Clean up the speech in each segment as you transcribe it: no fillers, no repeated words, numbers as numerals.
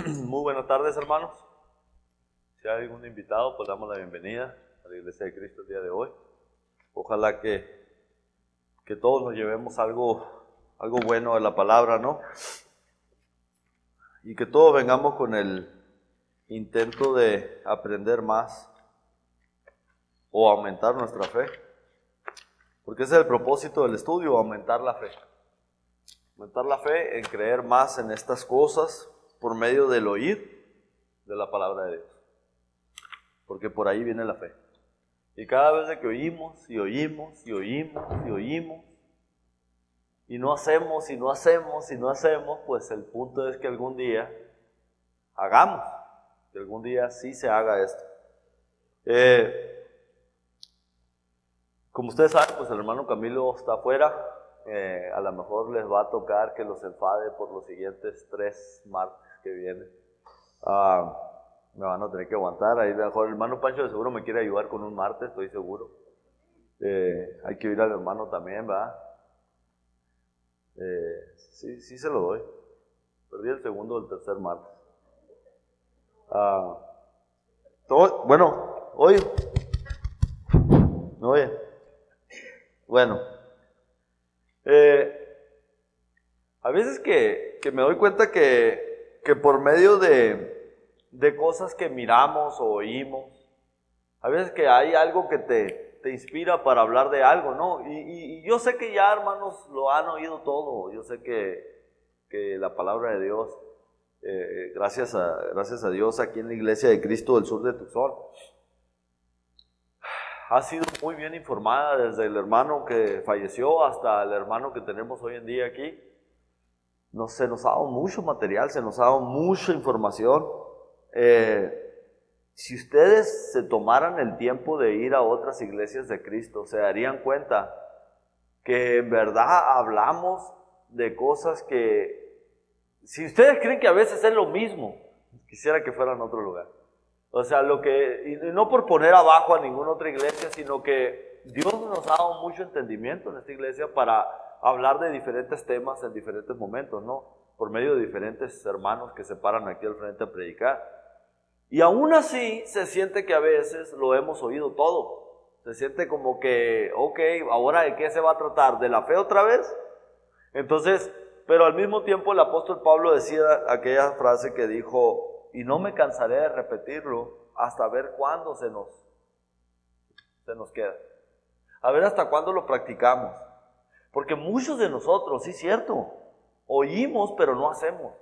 Muy buenas tardes, hermanos. Si hay algún invitado, pues damos la bienvenida a la Iglesia de Cristo el día de hoy. Ojalá que todos nos llevemos algo bueno de la palabra, ¿no? Y que todos vengamos con el intento de aprender más o aumentar nuestra fe. Porque ese es el propósito del estudio, aumentar la fe. Aumentar la fe en creer más en estas cosas por medio del oír de la palabra de Dios. Porque por ahí viene la fe. Y cada vez de que oímos y oímos y oímos y oímos y no hacemos y no hacemos y no hacemos, pues el punto es que algún día hagamos, que algún día sí se haga esto. Como ustedes saben, pues el hermano Camilo está afuera. A lo mejor les va a tocar que los enfade por los siguientes 3 martes que vienen. Me van a tener que aguantar. Ahí mejor el hermano Pancho de seguro me quiere ayudar con un martes, estoy seguro. Hay que oír al hermano también, ¿verdad? Sí se lo doy. Perdí el segundo o el tercer martes. Bueno, hoy. Bueno. A veces que me doy cuenta que por medio de cosas que miramos o oímos, a veces que hay algo que te inspira para hablar de algo, ¿no? Y yo sé que ya, hermanos, lo han oído todo. Yo sé que la palabra de Dios, gracias a Dios, aquí en la Iglesia de Cristo del Sur de Tucson, ha sido muy bien informada desde el hermano que falleció hasta el hermano que tenemos hoy en día aquí. Se nos ha dado mucho material, se nos ha dado mucha información. Si ustedes se tomaran el tiempo de ir a otras iglesias de Cristo, se darían cuenta que en verdad hablamos de cosas que, si ustedes creen que a veces es lo mismo, quisiera que fueran a otro lugar. O sea, y no por poner abajo a ninguna otra iglesia, sino que Dios nos ha dado mucho entendimiento en esta iglesia para hablar de diferentes temas en diferentes momentos, ¿no? Por medio de diferentes hermanos que se paran aquí al frente a predicar. Y aún así se siente que a veces lo hemos oído todo. Se siente como que, ok, ¿ahora de qué se va a tratar? ¿De la fe otra vez? Entonces, pero al mismo tiempo el apóstol Pablo decía aquella frase que dijo, y no me cansaré de repetirlo hasta ver cuándo se nos queda. A ver hasta cuándo lo practicamos. Porque muchos de nosotros, sí es cierto, oímos pero no hacemos.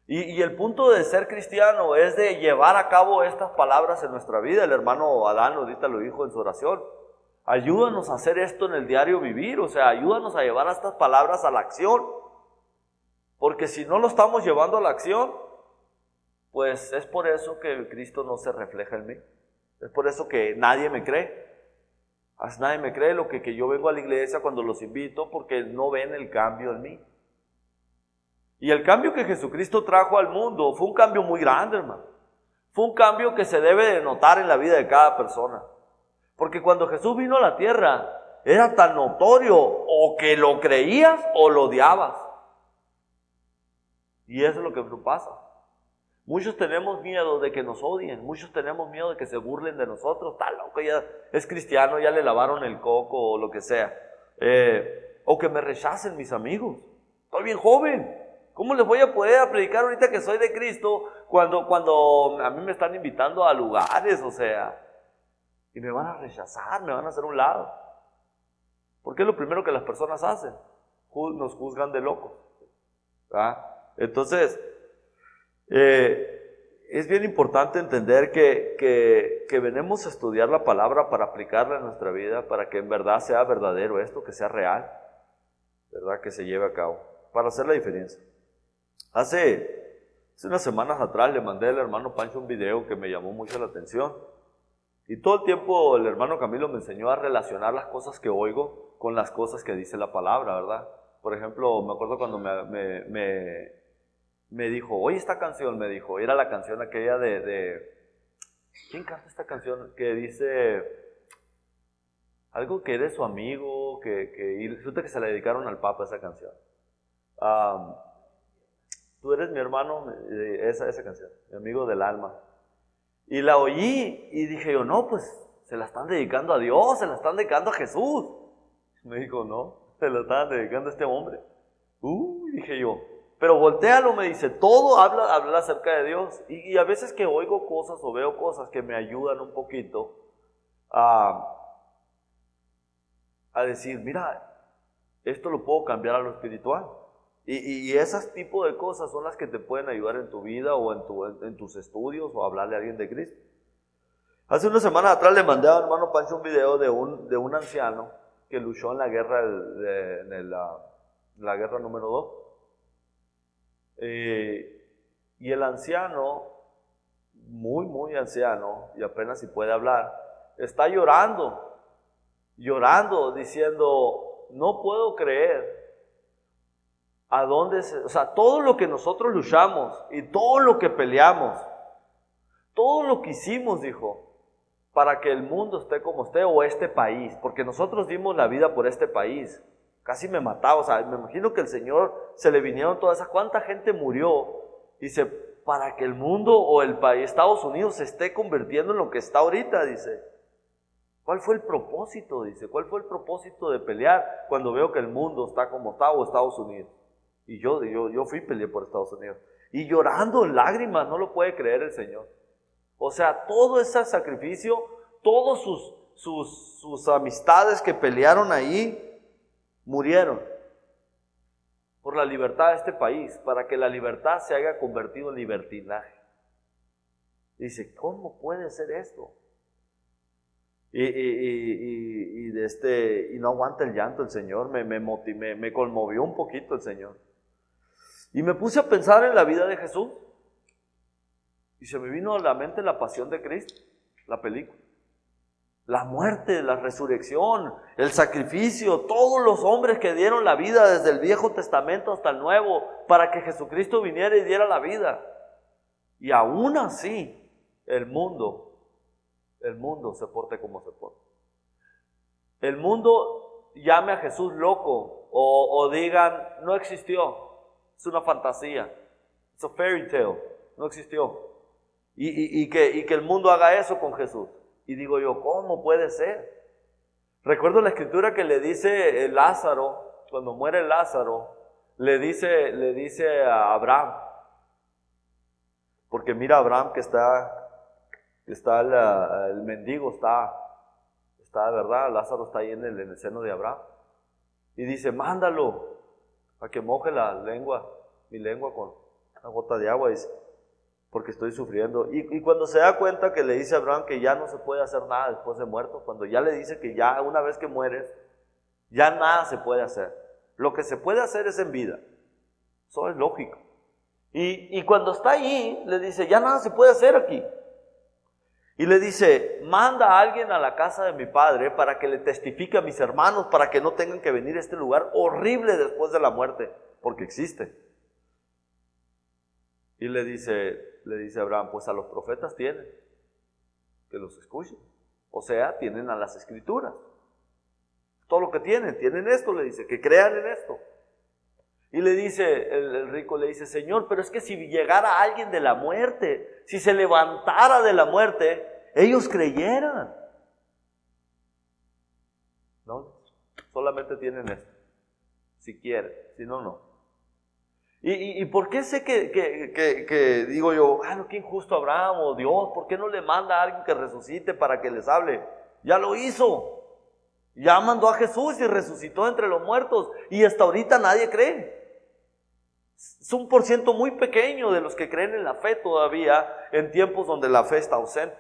Y el punto de ser cristiano es de llevar a cabo estas palabras en nuestra vida. El hermano Adán ahorita lo dijo en su oración. Ayúdanos a hacer esto en el diario vivir, o sea, ayúdanos a llevar estas palabras a la acción. Porque si no lo estamos llevando a la acción, pues es por eso que Cristo no se refleja en mí. Es por eso que nadie me cree. Nadie me cree lo que yo vengo a la iglesia cuando los invito, porque no ven el cambio en mí. Y el cambio que Jesucristo trajo al mundo fue un cambio muy grande, hermano. Fue un cambio que se debe de notar en la vida de cada persona. Porque cuando Jesús vino a la tierra, era tan notorio o que lo creías o lo odiabas. Y eso es lo que pasa. Muchos tenemos miedo de que nos odien, muchos tenemos miedo de que se burlen de nosotros. Está loco, ya es cristiano, ya le lavaron el coco o lo que sea. O que me rechacen mis amigos. Estoy bien joven. ¿Cómo les voy a poder predicar ahorita que soy de Cristo cuando a mí me están invitando a lugares, o sea? Y me van a rechazar, me van a hacer un lado. Porque es lo primero que las personas hacen. Nos juzgan de locos. ¿Verdad? Entonces, es bien importante entender que venimos a estudiar la palabra para aplicarla en nuestra vida, para que en verdad sea verdadero esto, que sea real, ¿verdad? Que se lleve a cabo, para hacer la diferencia. Hace unas semanas atrás le mandé al hermano Pancho un video que me llamó mucho la atención. Y todo el tiempo el hermano Camilo me enseñó a relacionar las cosas que oigo con las cosas que dice la palabra, ¿verdad? Por ejemplo, me acuerdo cuando me dijo, oye, esta canción, me dijo, era la canción aquella de ¿quién canta esta canción? Que dice algo que eres su amigo, y resulta que se la dedicaron al Papa esa canción. Tú eres mi hermano, esa canción, mi amigo del alma. Y la oí y dije yo, no, pues se la están dedicando a Dios, se la están dedicando a Jesús. Me dijo, no, se la están dedicando a este hombre. Dije yo, pero voltéalo, me dice, todo habla acerca de Dios. Y a veces que oigo cosas o veo cosas que me ayudan un poquito a decir, mira, esto lo puedo cambiar a lo espiritual. Y esos tipos de cosas son las que te pueden ayudar en tu vida o en tus estudios o hablarle a alguien de Cristo. Hace unas semanas atrás le mandé a hermano Pancho un video de un anciano que luchó en la guerra, la guerra número 2. Y el anciano, muy anciano, y apenas si puede hablar, está llorando, diciendo, no puedo creer a dónde o sea, todo lo que nosotros luchamos y todo lo que peleamos, todo lo que hicimos, dijo, para que el mundo esté como esté o este país, porque nosotros dimos la vida por este país. Casi me mataba, o sea, me imagino que el Señor se le vinieron todas esas, cuánta gente murió, dice, para que el mundo o el país, Estados Unidos, se esté convirtiendo en lo que está ahorita, dice. ¿Cuál fue el propósito? Dice, ¿cuál fue el propósito de pelear cuando veo que el mundo está como está o Estados Unidos? Y yo fui y peleé por Estados Unidos. Y llorando en lágrimas, no lo puede creer el Señor. O sea, todo ese sacrificio, todos sus amistades que pelearon ahí, murieron por la libertad de este país, para que la libertad se haya convertido en libertinaje. Dice, ¿cómo puede ser esto? Y no aguanta el llanto el Señor, me conmovió un poquito el Señor. Y me puse a pensar en la vida de Jesús. Y se me vino a la mente La Pasión de Cristo, la película. La muerte, la resurrección, el sacrificio, todos los hombres que dieron la vida desde el Viejo Testamento hasta el Nuevo, para que Jesucristo viniera y diera la vida. Y aún así, el mundo se porte como se porta. El mundo llame a Jesús loco o digan, no existió, es una fantasía, es a fairy tale, no existió. Y que el mundo haga eso con Jesús. Y digo yo, ¿cómo puede ser? Recuerdo la escritura que le dice Lázaro, cuando muere Lázaro, le dice a Abraham, porque mira Abraham que está el mendigo, está, ¿verdad? Lázaro está ahí en el seno de Abraham. Y dice, mándalo a que moje mi lengua con una gota de agua, dice, porque estoy sufriendo. Y cuando se da cuenta que le dice a Abraham que ya no se puede hacer nada después de muerto, cuando ya le dice que ya una vez que mueres, ya nada se puede hacer. Lo que se puede hacer es en vida. Eso es lógico. Y cuando está ahí, le dice, ya nada se puede hacer aquí. Y le dice, manda a alguien a la casa de mi padre para que le testifique a mis hermanos, para que no tengan que venir a este lugar horrible después de la muerte, porque existe. Y le dice Abraham, pues a los profetas tienen, que los escuchen. O sea, tienen a las escrituras. Todo lo que tienen esto, le dice, que crean en esto. Y le dice, el rico le dice, Señor, pero es que si llegara alguien de la muerte, si se levantara de la muerte, ellos creyeran. No, solamente tienen esto. Si quieren, si no, no. ¿Y por qué sé que digo yo, no, qué injusto Abraham o Dios, ¿por qué no le manda a alguien que resucite para que les hable? Ya lo hizo. Ya mandó a Jesús y resucitó entre los muertos y hasta ahorita nadie cree. Es un % muy pequeño de los que creen en la fe todavía en tiempos donde la fe está ausente.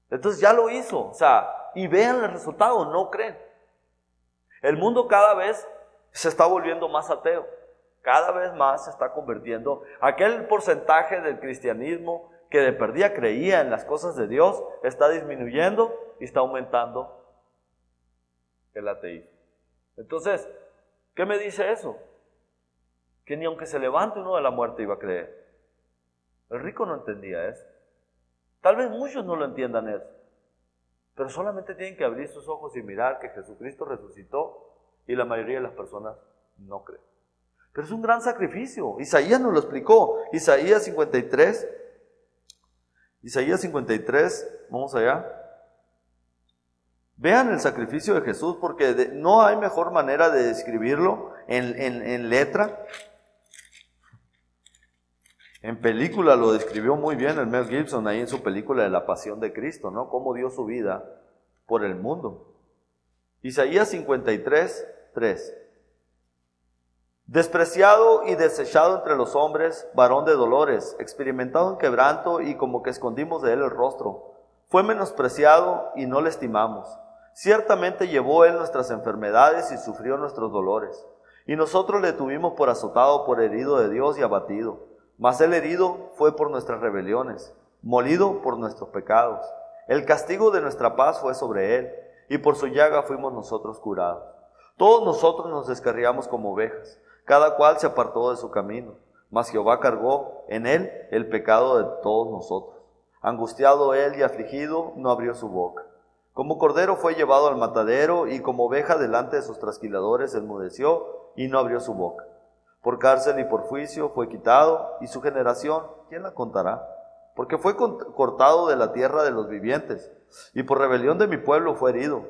Entonces ya lo hizo, o sea, y vean el resultado, no creen. El mundo cada vez se está volviendo más ateo, cada vez más se está convirtiendo. Aquel porcentaje del cristianismo que de perdida creía en las cosas de Dios está disminuyendo y está aumentando el ateísmo. Entonces, ¿qué me dice eso? Que ni aunque se levante uno de la muerte iba a creer. El rico no entendía eso. Tal vez muchos no lo entiendan eso, pero solamente tienen que abrir sus ojos y mirar que Jesucristo resucitó y la mayoría de las personas no creen. Pero es un gran sacrificio. Isaías nos lo explicó. Isaías 53, vamos allá. Vean el sacrificio de Jesús, porque no hay mejor manera de describirlo en letra. En película lo describió muy bien el Mel Gibson ahí en su película de la Pasión de Cristo, ¿no? Cómo dio su vida por el mundo. Isaías 53, 3. Despreciado y desechado entre los hombres, varón de dolores, experimentado en quebranto y como que escondimos de él el rostro. Fue menospreciado y no le estimamos. Ciertamente llevó él nuestras enfermedades y sufrió nuestros dolores. Y nosotros le tuvimos por azotado, por herido de Dios y abatido. Mas el herido fue por nuestras rebeliones, molido por nuestros pecados. El castigo de nuestra paz fue sobre él, y por su llaga fuimos nosotros curados. Todos nosotros nos descarriamos como ovejas, cada cual se apartó de su camino. Mas Jehová cargó en él el pecado de todos nosotros. Angustiado él y afligido, no abrió su boca. Como cordero fue llevado al matadero, y como oveja delante de sus trasquiladores enmudeció, y no abrió su boca. Por cárcel y por juicio fue quitado, y su generación, ¿quién la contará? Porque fue cortado de la tierra de los vivientes, y por rebelión de mi pueblo fue herido.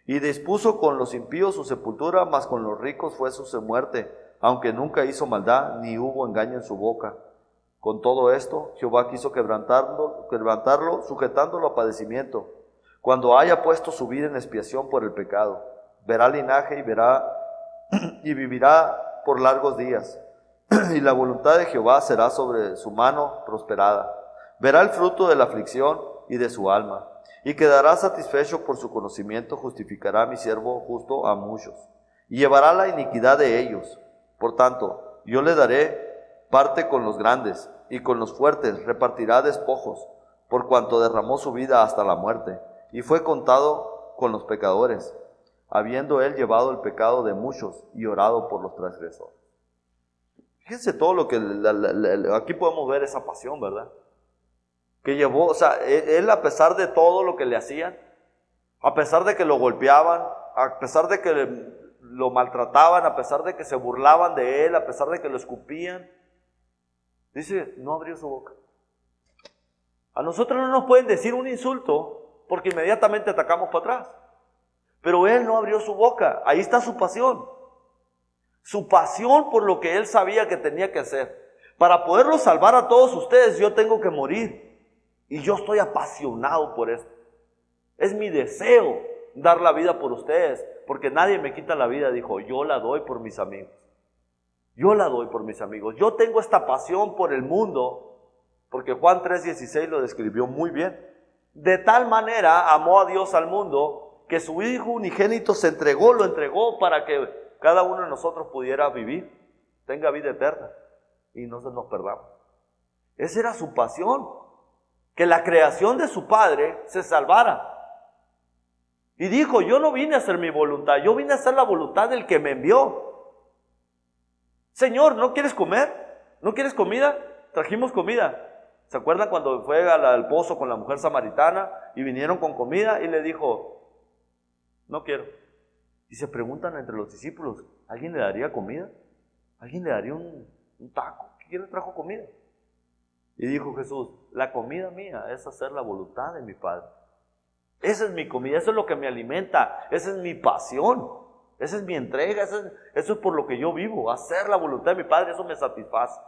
Y dispuso con los impíos su sepultura, mas con los ricos fue su muerte, aunque nunca hizo maldad, ni hubo engaño en su boca. Con todo esto, Jehová quiso quebrantarlo, sujetándolo a padecimiento. Cuando haya puesto su vida en expiación por el pecado, verá linaje y vivirá por largos días, y la voluntad de Jehová será sobre su mano prosperada. Verá el fruto de la aflicción y de su alma, y quedará satisfecho por su conocimiento. Justificará mi siervo justo a muchos, y llevará la iniquidad de ellos. Por tanto, yo le daré parte con los grandes, y con los fuertes repartirá despojos, por cuanto derramó su vida hasta la muerte, y fue contado con los pecadores, habiendo él llevado el pecado de muchos y orado por los transgresores. Fíjense todo lo que aquí podemos ver esa pasión, ¿verdad? Que llevó, o sea, él a pesar de todo lo que le hacían, a pesar de que lo golpeaban, a pesar de que lo maltrataban, a pesar de que se burlaban de él, a pesar de que lo escupían, dice, no abrió su boca. A nosotros no nos pueden decir un insulto porque inmediatamente atacamos para atrás. Pero él no abrió su boca. Ahí está su pasión. Su pasión por lo que él sabía que tenía que hacer. Para poderlo salvar a todos ustedes, yo tengo que morir. Y yo estoy apasionado por esto. Es mi deseo dar la vida por ustedes, porque nadie me quita la vida. Dijo, yo la doy por mis amigos. Yo la doy por mis amigos. Yo tengo esta pasión por el mundo, porque Juan 3:16 lo describió muy bien. De tal manera amó a Dios al mundo, que su Hijo unigénito lo entregó para que cada uno de nosotros pudiera vivir, tenga vida eterna y no se nos perdamos. Esa era su pasión, que la creación de su Padre se salvara. Y dijo, yo no vine a hacer mi voluntad, yo vine a hacer la voluntad del que me envió. Señor, ¿no quieres comer? ¿No quieres comida? Trajimos comida. ¿Se acuerdan cuando fue al pozo con la mujer samaritana y vinieron con comida y le dijo, no quiero? Y se preguntan entre los discípulos, ¿alguien le daría comida? ¿Alguien le daría un taco? ¿Quién le trajo comida? Y dijo Jesús, la comida mía es hacer la voluntad de mi Padre. Esa es mi comida, eso es lo que me alimenta, esa es mi pasión, esa es mi entrega, eso es por lo que yo vivo, hacer la voluntad de mi Padre, eso me satisface.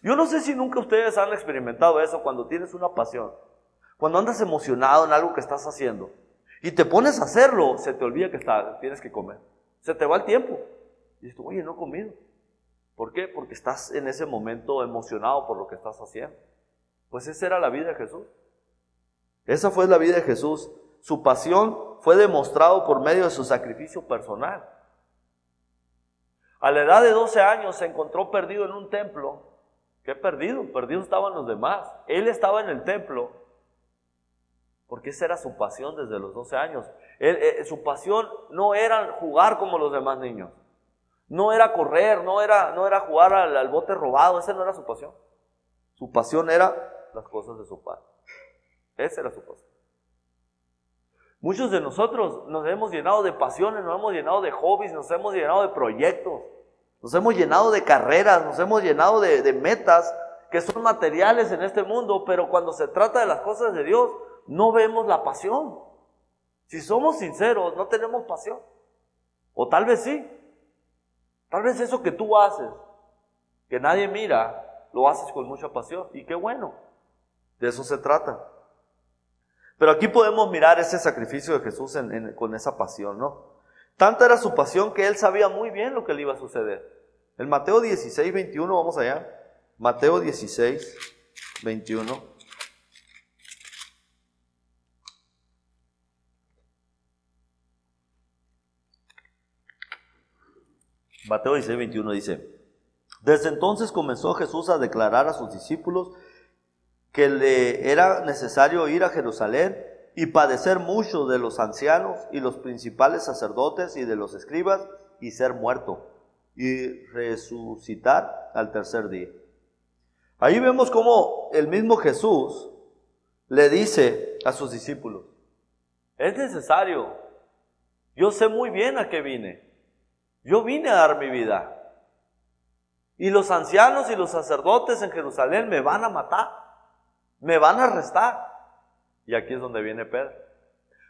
Yo no sé si nunca ustedes han experimentado eso cuando tienes una pasión, cuando andas emocionado en algo que estás haciendo y te pones a hacerlo, se te olvida que tienes que comer, se te va el tiempo y dices, oye, no he comido. ¿Por qué? Porque estás en ese momento emocionado por lo que estás haciendo. Pues esa era la vida de Jesús. Esa fue la vida de Jesús. Su pasión fue demostrado por medio de su sacrificio personal. A la edad de 12 años se encontró perdido en un templo. ¿Qué perdido? Perdidos estaban los demás. Él estaba en el templo porque esa era su pasión desde los 12 años. Su pasión no era jugar como los demás niños. No era correr, no era jugar al bote robado. Esa no era su pasión. Su pasión era las cosas de su Padre. Esa era su pasión. Muchos de nosotros nos hemos llenado de pasiones, nos hemos llenado de hobbies, nos hemos llenado de proyectos. Nos hemos llenado de carreras, nos hemos llenado de metas que son materiales en este mundo, pero cuando se trata de las cosas de Dios, no vemos la pasión. Si somos sinceros, no tenemos pasión. O tal vez sí. Tal vez eso que tú haces, que nadie mira, lo haces con mucha pasión. Y qué bueno, de eso se trata. Pero aquí podemos mirar ese sacrificio de Jesús con esa pasión, ¿no? Tanta era su pasión que él sabía muy bien lo que le iba a suceder. En Mateo 16, 21, vamos allá. Mateo 16, 21. Mateo 16, 21 dice: desde entonces comenzó Jesús a declarar a sus discípulos que le era necesario ir a Jerusalén y padecer mucho de los ancianos y los principales sacerdotes y de los escribas, y ser muerto y resucitar al tercer día. Ahí vemos cómo el mismo Jesús le dice a sus discípulos: es necesario, yo sé muy bien a qué vine, yo vine a dar mi vida, y los ancianos y los sacerdotes en Jerusalén me van a matar, me van a arrestar. Y aquí es donde viene Pedro,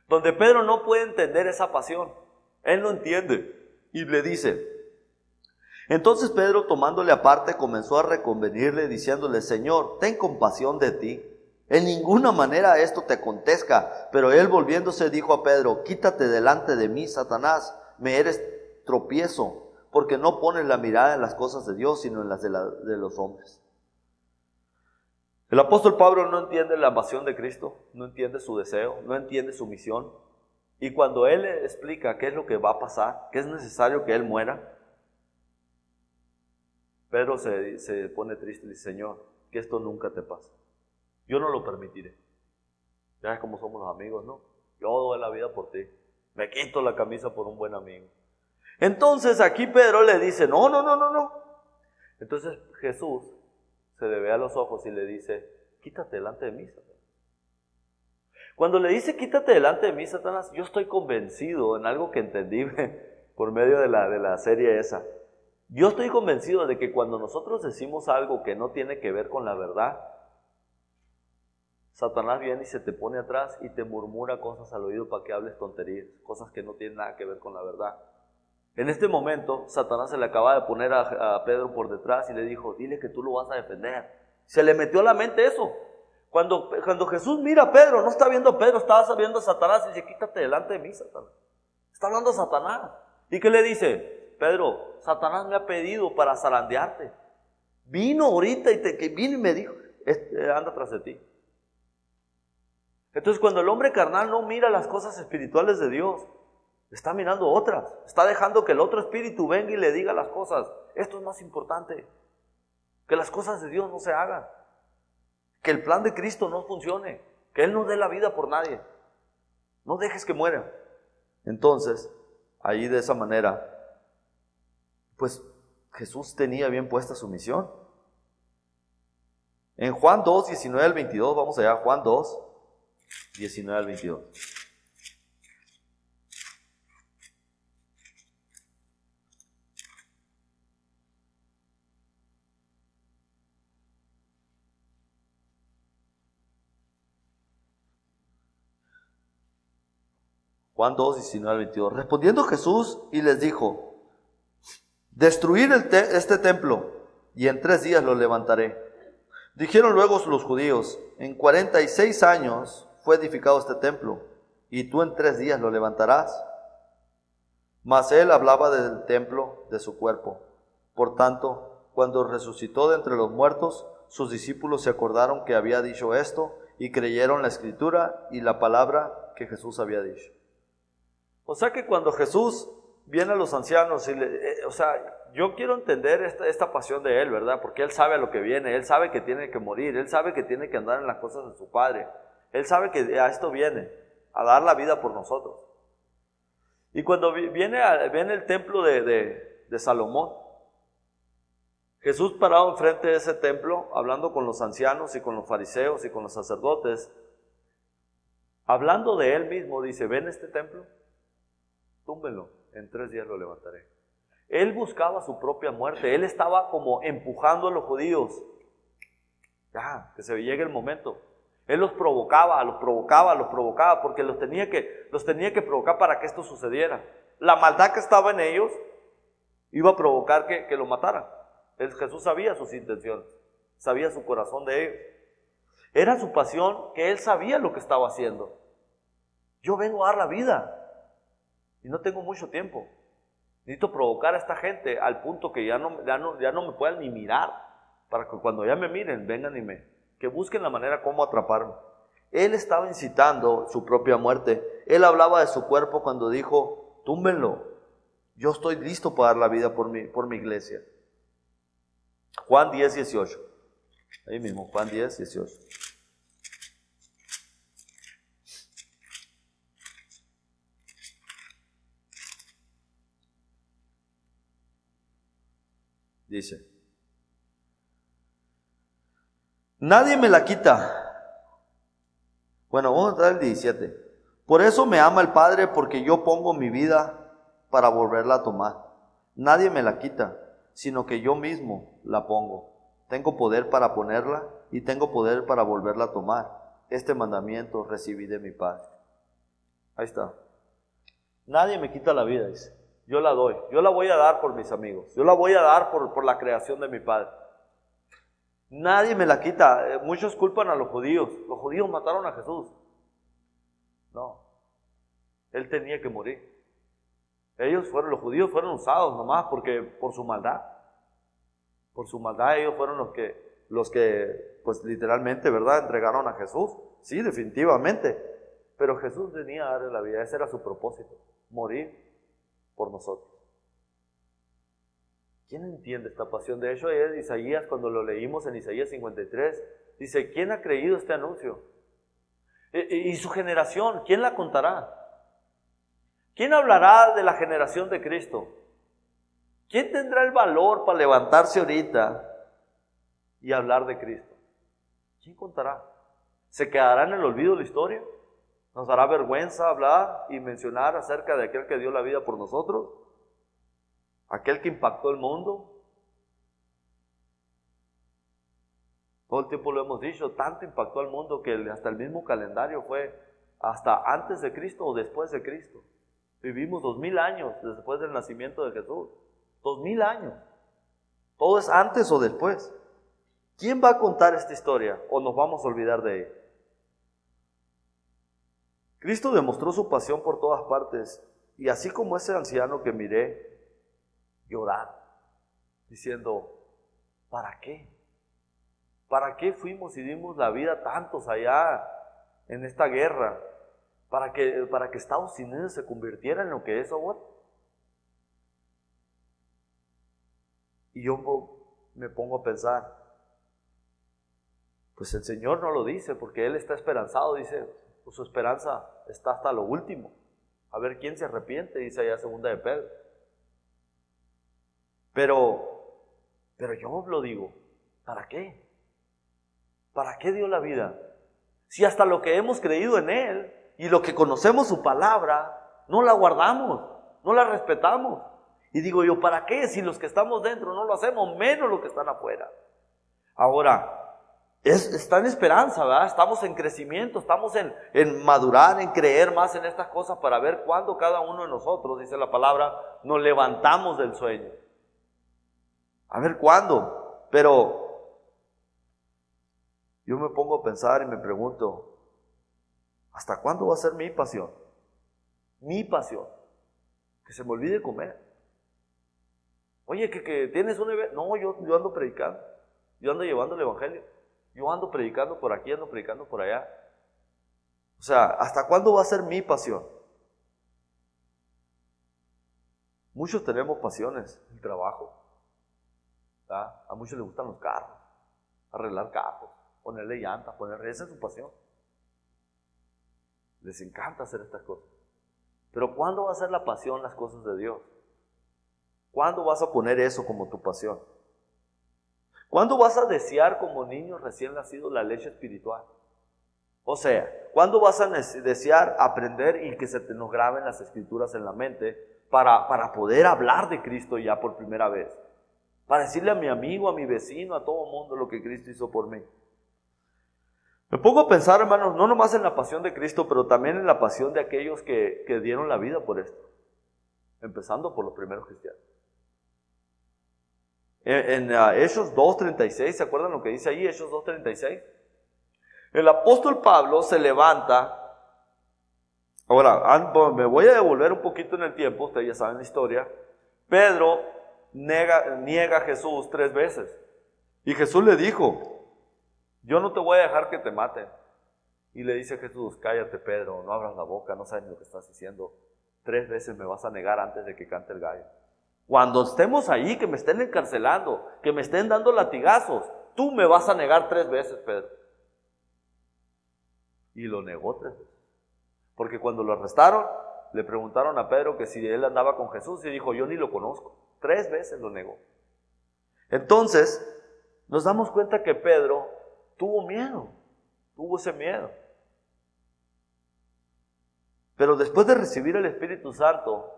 donde Pedro no puede entender esa pasión, él no entiende, y le dice: entonces Pedro, tomándole aparte, comenzó a reconvenirle, diciéndole: Señor, ten compasión de ti, en ninguna manera esto te acontezca. Pero él, volviéndose, dijo a Pedro: quítate delante de mí, Satanás, me eres tropiezo, porque no pones la mirada en las cosas de Dios, sino en las de los hombres. El apóstol Pablo no entiende la pasión de Cristo, no entiende su deseo, no entiende su misión. Y cuando él le explica qué es lo que va a pasar, que es necesario que él muera, Pedro se pone triste y dice: Señor, que esto nunca te pase. Yo no lo permitiré. Ya ves cómo somos los amigos, ¿no? Yo doy la vida por ti. Me quito la camisa por un buen amigo. Entonces aquí Pedro le dice: no. Entonces Jesús se le ve a los ojos y le dice: quítate delante de mí, Satanás. Cuando le dice quítate delante de mí, Satanás, yo estoy convencido en algo que entendí por medio de la serie esa. Yo estoy convencido de que cuando nosotros decimos algo que no tiene que ver con la verdad, Satanás viene y se te pone atrás y te murmura cosas al oído para que hables tonterías, cosas que no tienen nada que ver con la verdad. En este momento, Satanás se le acaba de poner a Pedro por detrás y le dijo: dile que tú lo vas a defender. Se le metió a la mente eso. Cuando Jesús mira a Pedro, no está viendo a Pedro, estaba viendo a Satanás y dice: quítate delante de mí, Satanás. Está hablando a Satanás. ¿Y qué le dice? Pedro, Satanás me ha pedido para zarandearte. Vino ahorita que vino y me dijo: anda tras de ti. Entonces, cuando el hombre carnal no mira las cosas espirituales de Dios, está mirando otras. Está dejando que el otro espíritu venga y le diga las cosas. Esto es más importante. Que las cosas de Dios no se hagan. Que el plan de Cristo no funcione. Que Él no dé la vida por nadie. No dejes que muera. Entonces, ahí de esa manera, pues Jesús tenía bien puesta su misión. En Juan 2, 19 al 22, vamos allá, Juan 2, 19 al 22. Juan 2, 19 al 22. Respondiendo Jesús y les dijo: destruir este templo y en 3 días lo levantaré. Dijeron luego los judíos: en 46 años fue edificado este templo, y tú en 3 días lo levantarás. Mas él hablaba del templo de su cuerpo. Por tanto, cuando resucitó de entre los muertos, sus discípulos se acordaron que había dicho esto, y creyeron la escritura y la palabra que Jesús había dicho. O sea que cuando Jesús viene a los ancianos, yo quiero entender esta pasión de Él, ¿verdad? Porque Él sabe a lo que viene, Él sabe que tiene que morir, Él sabe que tiene que andar en las cosas de su Padre, Él sabe que a esto viene, a dar la vida por nosotros. Y cuando viene el templo de Salomón, Jesús parado enfrente de ese templo, hablando con los ancianos y con los fariseos y con los sacerdotes, hablando de Él mismo, dice: ¿ven este templo? Túmbenlo, en 3 días lo levantaré. Él buscaba su propia muerte. Él estaba como empujando a los judíos. Ya, que se llegue el momento. Él los provocaba, porque los tenía que provocar para que esto sucediera. La maldad que estaba en ellos iba a provocar que lo mataran. Jesús sabía sus intenciones, sabía su corazón de ellos. Era su pasión, que Él sabía lo que estaba haciendo. Yo vengo a dar la vida y no tengo mucho tiempo. Necesito provocar a esta gente al punto que ya no me puedan ni mirar, para que cuando ya me miren, vengan que busquen la manera como atraparme. Él estaba incitando su propia muerte. Él hablaba de su cuerpo cuando dijo, túmbenlo, yo estoy listo para dar la vida por mi iglesia. Juan 10, 18. Ahí mismo, Juan 10, 18. Dice, nadie me la quita. Bueno, vamos a dar el 17. Por eso me ama el Padre, porque yo pongo mi vida para volverla a tomar. Nadie me la quita, sino que yo mismo la pongo. Tengo poder para ponerla y tengo poder para volverla a tomar. Este mandamiento recibí de mi Padre. Ahí está. Nadie me quita la vida, dice. Yo la doy. Yo la voy a dar por mis amigos. Yo la voy a dar por la creación de mi Padre. Nadie me la quita. Muchos culpan a los judíos. Los judíos mataron a Jesús. No. Él tenía que morir. Los judíos fueron usados nomás por su maldad. Por su maldad ellos fueron los que pues literalmente, ¿verdad?, entregaron a Jesús. Sí, definitivamente. Pero Jesús venía a darle la vida. Ese era su propósito. Morir por nosotros. ¿Quién entiende esta pasión? De hecho, Isaías, cuando lo leímos en Isaías 53, dice, ¿quién ha creído este anuncio? Y su generación, ¿quién la contará? ¿Quién hablará de la generación de Cristo? ¿Quién tendrá el valor para levantarse ahorita y hablar de Cristo? ¿Quién contará? ¿Se quedará en el olvido la historia? ¿Nos dará vergüenza hablar y mencionar acerca de aquel que dio la vida por nosotros? ¿Aquel que impactó el mundo? Todo el tiempo lo hemos dicho, tanto impactó al mundo que hasta el mismo calendario fue hasta antes de Cristo o después de Cristo. Vivimos 2000 años después del nacimiento de Jesús. 2000 años. Todo es antes o después. ¿Quién va a contar esta historia o nos vamos a olvidar de ella? Cristo demostró su pasión por todas partes, y así como ese anciano que miré llorar, diciendo, ¿para qué? ¿Para qué fuimos y dimos la vida tantos allá en esta guerra? ¿Para que Estados Unidos se convirtiera en lo que es ahora? Y yo me pongo a pensar, pues el Señor no lo dice, porque Él está esperanzado, dice, pues su esperanza está hasta lo último. A ver quién se arrepiente, dice allá 2 de Pedro. Pero yo lo digo, ¿para qué? ¿Para qué dio la vida? Si hasta lo que hemos creído en Él y lo que conocemos su palabra, no la guardamos, no la respetamos. Y digo yo, ¿para qué? Si los que estamos dentro no lo hacemos, menos los que están afuera. Ahora, está en esperanza, ¿verdad? Estamos en crecimiento, estamos en madurar, en creer más en estas cosas para ver cuándo cada uno de nosotros, dice la palabra, nos levantamos del sueño. A ver cuándo. Pero yo me pongo a pensar y me pregunto, ¿hasta cuándo va a ser mi pasión? Mi pasión. Que se me olvide comer. Oye, que tienes un evento. No, yo ando predicando. Yo ando llevando el evangelio. Yo ando predicando por aquí, ando predicando por allá. O sea, ¿hasta cuándo va a ser mi pasión? Muchos tenemos pasiones. El trabajo. ¿Verdad? A muchos les gustan los carros. Arreglar carros. Ponerle llantas. Esa es su pasión. Les encanta hacer estas cosas. Pero ¿cuándo va a ser la pasión las cosas de Dios? ¿Cuándo vas a poner eso como tu pasión? ¿Cuándo vas a desear como niño recién nacido la leche espiritual? O sea, ¿cuándo vas a desear aprender y que se te nos graben las escrituras en la mente para poder hablar de Cristo ya por primera vez. Para decirle a mi amigo, a mi vecino, a todo el mundo lo que Cristo hizo por mí. Me pongo a pensar, hermanos, no nomás en la pasión de Cristo, pero también en la pasión de aquellos que dieron la vida por esto. Empezando por los primeros cristianos. En Hechos 2:36, ¿se acuerdan lo que dice ahí? Hechos 2:36. El apóstol Pablo se levanta. Ahora, me voy a devolver un poquito en el tiempo, ustedes ya saben la historia. Pedro niega a Jesús 3 veces. Y Jesús le dijo: yo no te voy a dejar que te maten. Y le dice Jesús: cállate, Pedro, no abras la boca, no sabes lo que estás diciendo. 3 veces me vas a negar antes de que cante el gallo. Cuando estemos ahí, que me estén encarcelando, que me estén dando latigazos, tú me vas a negar 3 veces, Pedro. Y lo negó 3 veces. Porque cuando lo arrestaron, le preguntaron a Pedro que si él andaba con Jesús, y dijo: yo ni lo conozco. 3 veces lo negó. Entonces, nos damos cuenta que Pedro tuvo miedo, tuvo ese miedo. Pero después de recibir el Espíritu Santo,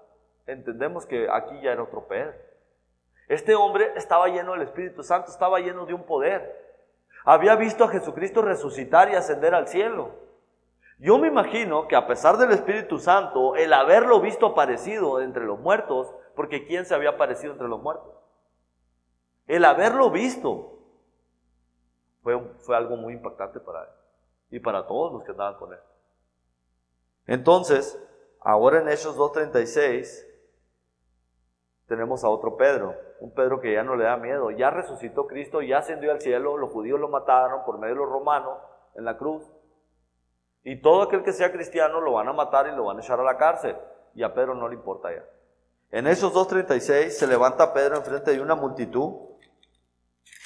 entendemos que aquí ya era otro Pedro. Este hombre estaba lleno del Espíritu Santo, estaba lleno de un poder. Había visto a Jesucristo resucitar y ascender al cielo. Yo me imagino que a pesar del Espíritu Santo, el haberlo visto aparecido entre los muertos, porque ¿quién se había aparecido entre los muertos? El haberlo visto fue algo muy impactante para él y para todos los que andaban con él. Entonces, ahora en Hechos 2:36 tenemos a otro Pedro, un Pedro que ya no le da miedo. Ya resucitó Cristo, ya ascendió al cielo, los judíos lo mataron por medio de los romanos en la cruz, y todo aquel que sea cristiano lo van a matar y lo van a echar a la cárcel, y a Pedro no le importa ya. En Hechos 2:36 se levanta Pedro enfrente de una multitud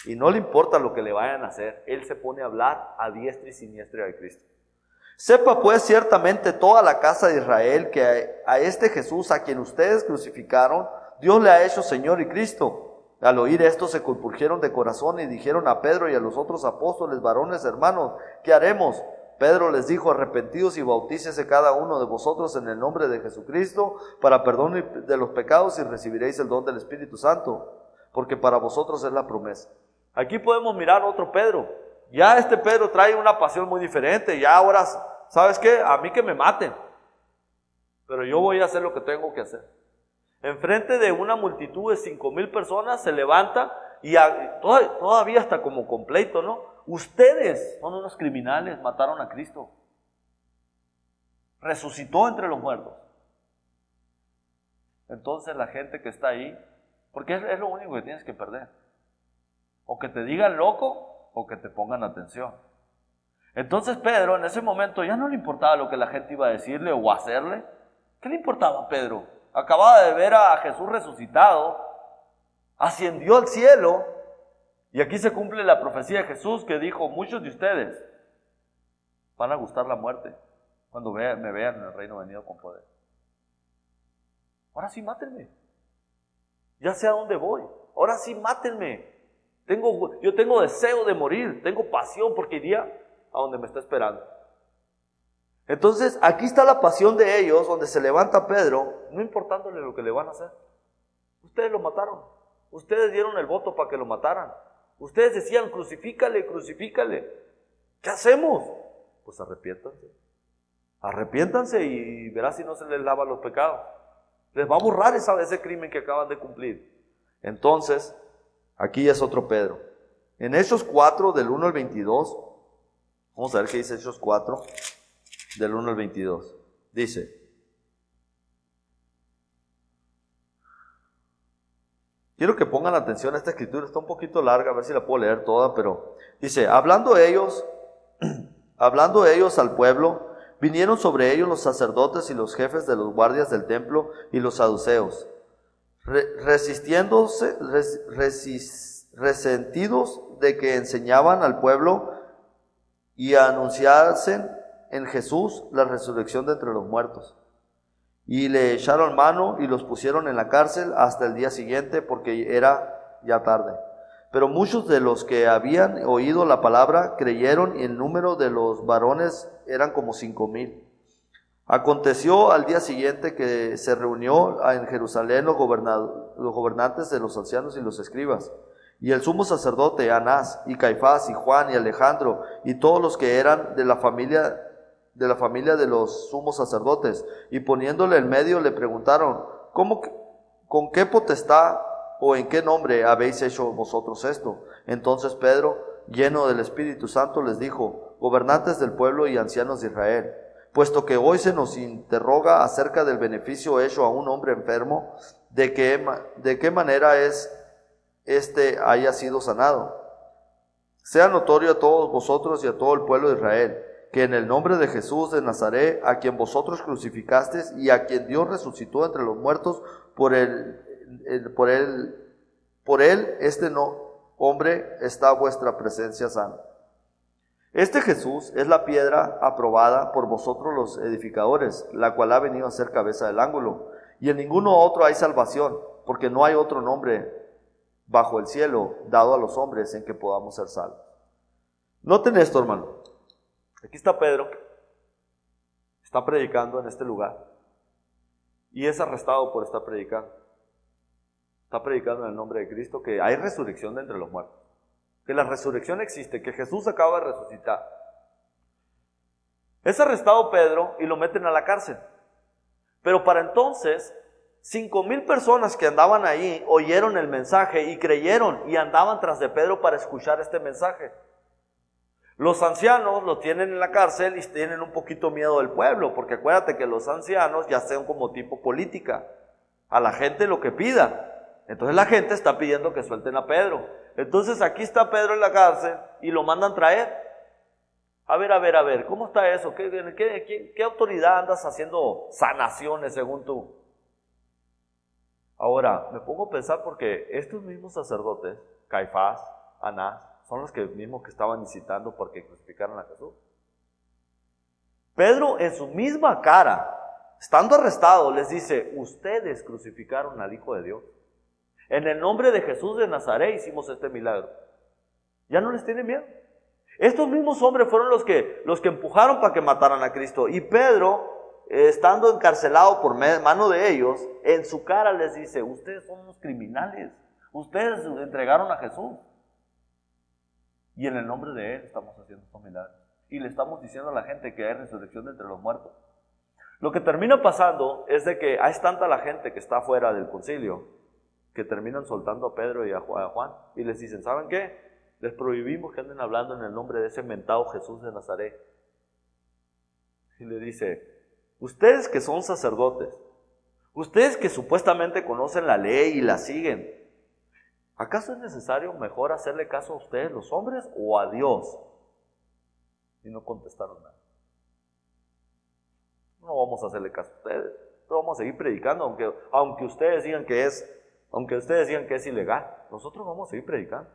y no le importa lo que le vayan a hacer. Él se pone a hablar a diestra y siniestra de Cristo. Sepa pues ciertamente toda la casa de Israel que a este Jesús a quien ustedes crucificaron, Dios le ha hecho Señor y Cristo. Al oír esto se compungieron de corazón y dijeron a Pedro y a los otros apóstoles: varones hermanos, ¿qué haremos? Pedro les dijo: arrepentidos y bautícese cada uno de vosotros en el nombre de Jesucristo para perdón de los pecados, y recibiréis el don del Espíritu Santo, porque para vosotros es la promesa. Aquí podemos mirar otro Pedro. Ya este Pedro trae una pasión muy diferente. Ya ahora, ¿sabes qué? A mí que me maten, pero yo voy a hacer lo que tengo que hacer. Enfrente de una multitud de 5,000 personas se levanta y todavía hasta como completo, ¿no? Ustedes son unos criminales, mataron a Cristo. Resucitó entre los muertos. Entonces la gente que está ahí, porque es lo único que tienes que perder. O que te digan loco o que te pongan atención. Entonces Pedro en ese momento ya no le importaba lo que la gente iba a decirle o hacerle. ¿Qué le importaba a Pedro? Acababa de ver a Jesús resucitado, ascendió al cielo, y aquí se cumple la profecía de Jesús que dijo: muchos de ustedes van a gustar la muerte cuando me vean en el reino venido con poder. Ahora sí mátenme, ya sé a dónde voy, ahora sí mátenme. Yo tengo deseo de morir, tengo pasión porque iría a donde me está esperando. Entonces aquí está la pasión de ellos, donde se levanta Pedro, no importándole lo que le van a hacer. Ustedes lo mataron, ustedes dieron el voto para que lo mataran, ustedes decían: crucifícale, crucifícale. ¿Qué hacemos? Pues arrepiéntanse y verás si no se les lava los pecados. Les va a borrar ese crimen que acaban de cumplir. Entonces aquí ya es otro Pedro. En Hechos 4, del 1 al 22, vamos a ver qué dice Hechos 4, del 1 al 22. Dice: quiero que pongan atención a esta escritura, está un poquito larga, a ver si la puedo leer toda, pero dice: hablando ellos al pueblo, vinieron sobre ellos los sacerdotes y los jefes de los guardias del templo y los saduceos, resentidos de que enseñaban al pueblo y anunciasen en Jesús la resurrección de entre los muertos. Y le echaron mano y los pusieron en la cárcel hasta el día siguiente, porque era ya tarde. Pero muchos de los que habían oído la palabra creyeron, y el número de los varones eran como 5,000. Aconteció al día siguiente que se reunió en Jerusalén los gobernantes de los ancianos y los escribas, y el sumo sacerdote Anás, y Caifás, y Juan, y Alejandro, y todos los que eran de la familia de los sumos sacerdotes, y poniéndole en medio le preguntaron: ¿con qué potestad o en qué nombre habéis hecho vosotros esto? Entonces Pedro, lleno del Espíritu Santo, les dijo: gobernantes del pueblo y ancianos de Israel, puesto que hoy se nos interroga acerca del beneficio hecho a un hombre enfermo, ¿de qué manera haya sido sanado? Sea notorio a todos vosotros y a todo el pueblo de Israel, que en el nombre de Jesús de Nazaret, a quien vosotros crucificasteis y a quien Dios resucitó entre los muertos, por él hombre está vuestra presencia sana. Este Jesús es la piedra aprobada por vosotros los edificadores, la cual ha venido a ser cabeza del ángulo. Y en ninguno otro hay salvación, porque no hay otro nombre bajo el cielo dado a los hombres en que podamos ser salvos. Noten esto, hermano. Aquí está Pedro, está predicando en este lugar, y es arrestado por estar predicando. Está predicando en el nombre de Cristo que hay resurrección de entre los muertos, que la resurrección existe, que Jesús acaba de resucitar. Es arrestado Pedro y lo meten a la cárcel. Pero para entonces, 5,000 personas que andaban ahí oyeron el mensaje y creyeron y andaban tras de Pedro para escuchar este mensaje. Los ancianos lo tienen en la cárcel y tienen un poquito miedo del pueblo, porque acuérdate que los ancianos ya sean como tipo política, a la gente lo que pida. Entonces la gente está pidiendo que suelten a Pedro. Entonces aquí está Pedro en la cárcel y lo mandan traer. A ver, ¿cómo está eso? ¿Qué autoridad andas haciendo sanaciones según tú? Ahora, me pongo a pensar porque estos mismos sacerdotes, Caifás, Anás, son los mismos que estaban incitando porque crucificaron a Jesús. Pedro en su misma cara, estando arrestado, les dice: ustedes crucificaron al Hijo de Dios. En el nombre de Jesús de Nazaret hicimos este milagro. Ya no les tiene miedo. Estos mismos hombres fueron los que empujaron para que mataran a Cristo. Y Pedro, estando encarcelado por mano de ellos, en su cara les dice: ustedes son unos criminales. Ustedes entregaron a Jesús. Y en el nombre de Él estamos haciendo estos milagros. Y le estamos diciendo a la gente que hay resurrección de entre los muertos. Lo que termina pasando es de que hay tanta la gente que está fuera del concilio que terminan soltando a Pedro y a Juan y les dicen: ¿saben qué? Les prohibimos que anden hablando en el nombre de ese inventado Jesús de Nazaret. Y le dice: ustedes que son sacerdotes, ustedes que supuestamente conocen la ley y la siguen, ¿acaso es necesario mejor hacerle caso a ustedes los hombres o a Dios? Y no contestaron nada. No vamos a hacerle caso a ustedes, pero vamos a seguir predicando, aunque ustedes digan que es ilegal, nosotros vamos a seguir predicando.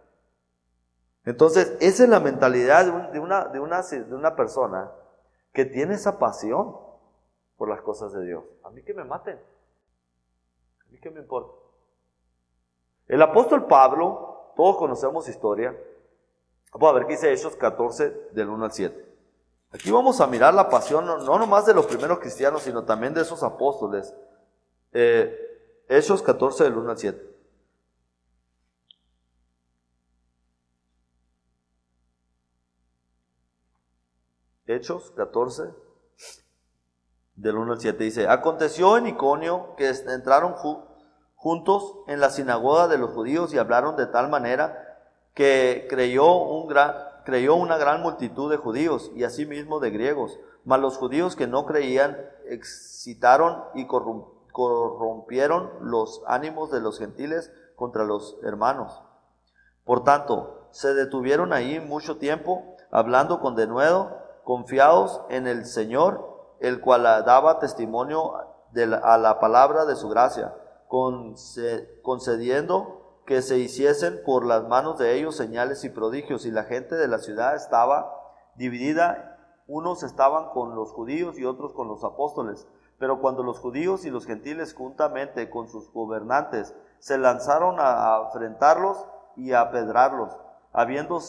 Entonces, esa es la mentalidad de una persona que tiene esa pasión por las cosas de Dios. A mí que me maten, a mí que me importa. El apóstol Pablo, todos conocemos historia. Vamos a ver qué dice Hechos 14, del 1 al 7. Aquí vamos a mirar la pasión, no nomás de los primeros cristianos, sino también de esos apóstoles. Hechos 14, del 1 al 7. Hechos 14, del 1 al 7 dice: aconteció en Iconio que entraron juntos en la sinagoga de los judíos y hablaron de tal manera que creyó una gran multitud de judíos y asimismo de griegos. Mas los judíos que no creían excitaron y corrompieron los ánimos de los gentiles contra los hermanos. Por tanto, se detuvieron ahí mucho tiempo, hablando con denuedo, confiados en el Señor, el cual daba testimonio a la palabra de su gracia, concediendo que se hiciesen por las manos de ellos señales y prodigios. Y la gente de la ciudad estaba dividida, unos estaban con los judíos y otros con los apóstoles. Pero cuando los judíos y los gentiles, juntamente con sus gobernantes, se lanzaron a afrentarlos y a apedrarlos, habiéndolos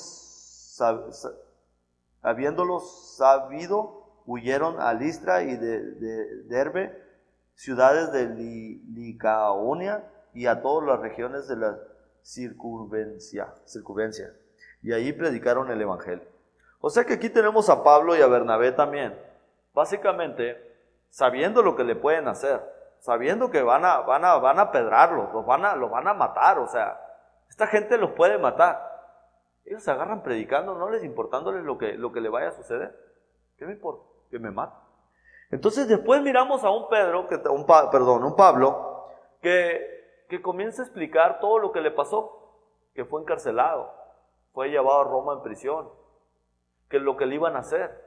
sabido huyeron a Listra y de Derbe, ciudades de Licaonia y a todas las regiones de la circunvencia, y allí predicaron el evangelio. O sea que aquí tenemos a Pablo y a Bernabé también, básicamente sabiendo lo que le pueden hacer, sabiendo que van a pedrarlos, los van a matar. O sea, esta gente los puede matar. Ellos se agarran predicando, no les importándoles lo que le vaya a suceder. ¿Qué me importa? Que me mate. Entonces después miramos a un Pablo que comienza a explicar todo lo que le pasó, que fue encarcelado, fue llevado a Roma en prisión, que lo que le iban a hacer.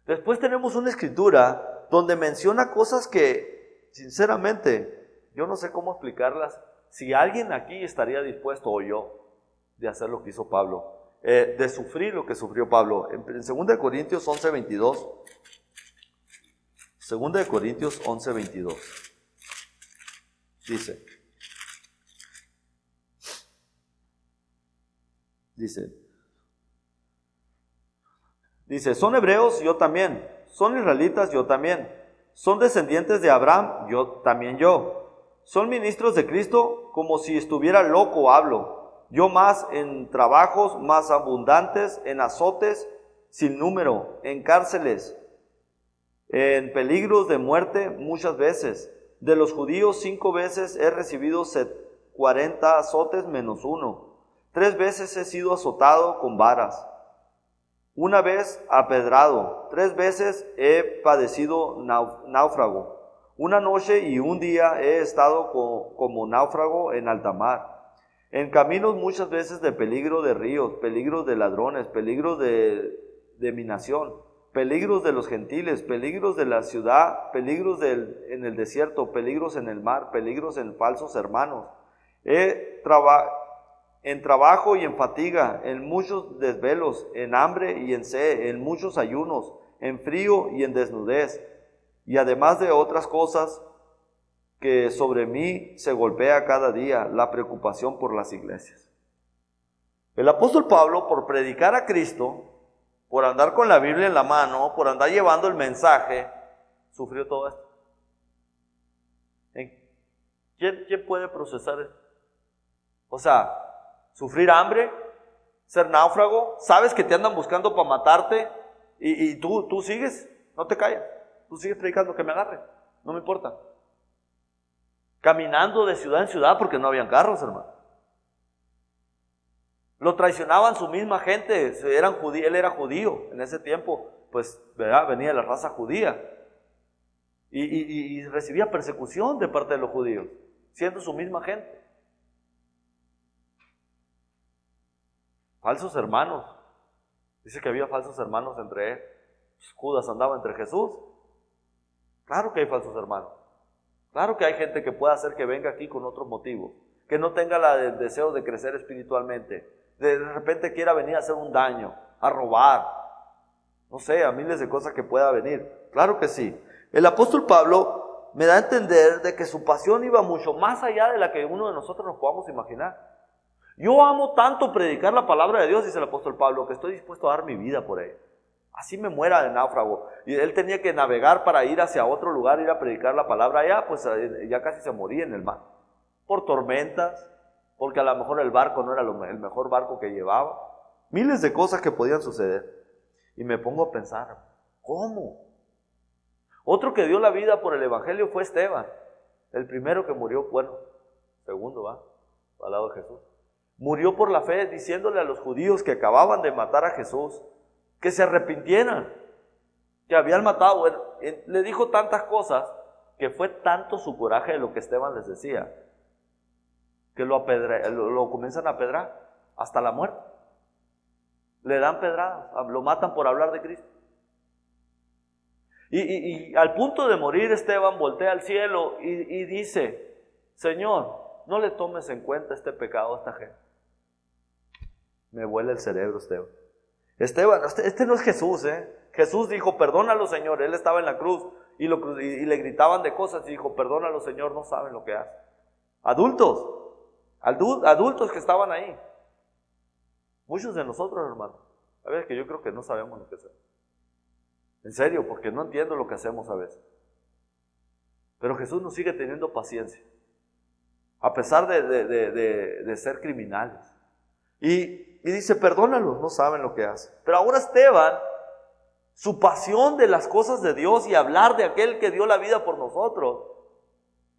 Después tenemos una escritura donde menciona cosas que, sinceramente, yo no sé cómo explicarlas. Si alguien aquí estaría dispuesto, o yo, de hacer lo que hizo Pablo, de sufrir lo que sufrió Pablo. En 2 Corintios 11:22, 2 Corintios 11:22, dice, son hebreos, yo también, son israelitas, yo también, son descendientes de Abraham, yo, son ministros de Cristo, como si estuviera loco hablo. Yo más en trabajos más abundantes, en azotes sin número, en cárceles, en peligros de muerte muchas veces. De los judíos 5 veces he recibido 40 azotes menos 1. 3 veces he sido azotado con varas. 1 vez apedrado. 3 veces he padecido náufrago. 1 noche y 1 día he estado como náufrago en alta mar. En caminos muchas veces de peligro de ríos, peligros de ladrones, peligros de minación, peligros de los gentiles, peligros de la ciudad, peligros en el desierto, peligros en el mar, peligros en falsos hermanos. En trabajo y en fatiga, en muchos desvelos, en hambre y en sed, en muchos ayunos, en frío y en desnudez, y además de otras cosas que sobre mí se golpea cada día, la preocupación por las iglesias. El apóstol Pablo, por predicar a Cristo, por andar con la Biblia en la mano, por andar llevando el mensaje, sufrió todo esto. ¿Quién puede procesar esto? O sea, sufrir hambre, ser náufrago, sabes que te andan buscando para matarte y tú sigues, no te callas, tú sigues predicando, que me agarren, no me importa. Caminando de ciudad en ciudad porque no habían carros, hermano. Lo traicionaban su misma gente, él era judío en ese tiempo, pues venía de la raza judía y recibía persecución de parte de los judíos, siendo su misma gente. Falsos hermanos, dice que había falsos hermanos entre él. Judas andaba entre Jesús. Claro que hay falsos hermanos. Claro que hay gente que puede hacer que venga aquí con otros motivos, que no tenga el deseo de crecer espiritualmente, de repente quiera venir a hacer un daño, a robar, no sé, a miles de cosas que pueda venir. Claro que sí. El apóstol Pablo me da a entender de que su pasión iba mucho más allá de la que uno de nosotros nos podamos imaginar. Yo amo tanto predicar la palabra de Dios, dice el apóstol Pablo, que estoy dispuesto a dar mi vida por él. Así me muera de náufrago. Y él tenía que navegar para ir hacia otro lugar, ir a predicar la palabra allá, pues ya casi se moría en el mar. Por tormentas, porque a lo mejor el barco no era el mejor barco que llevaba. Miles de cosas que podían suceder. Y me pongo a pensar, ¿cómo? Otro que dio la vida por el evangelio fue Esteban. El primero que murió, bueno, segundo, al lado de Jesús. Murió por la fe, diciéndole a los judíos que acababan de matar a Jesús, que se arrepintieran, que habían matado. Le dijo tantas cosas que fue tanto su coraje de lo que Esteban les decía, que lo comienzan a apedrar hasta la muerte. Le dan pedradas, lo matan por hablar de Cristo. Y al punto de morir, Esteban voltea al cielo y dice, Señor, no le tomes en cuenta este pecado a esta gente. Me vuela el cerebro, Esteban. Esteban, este no es Jesús, Jesús dijo, perdónalo, Señor. Él estaba en la cruz y le gritaban de cosas y dijo, perdónalo, Señor, no saben lo que hacen. Adultos que estaban ahí. Muchos de nosotros, hermano, a ver, que yo creo que no sabemos lo que hacemos. En serio, porque no entiendo lo que hacemos a veces. Pero Jesús nos sigue teniendo paciencia, a pesar de ser criminales. Y dice, perdónalos, no saben lo que hacen. Pero ahora Esteban, su pasión de las cosas de Dios y hablar de aquel que dio la vida por nosotros,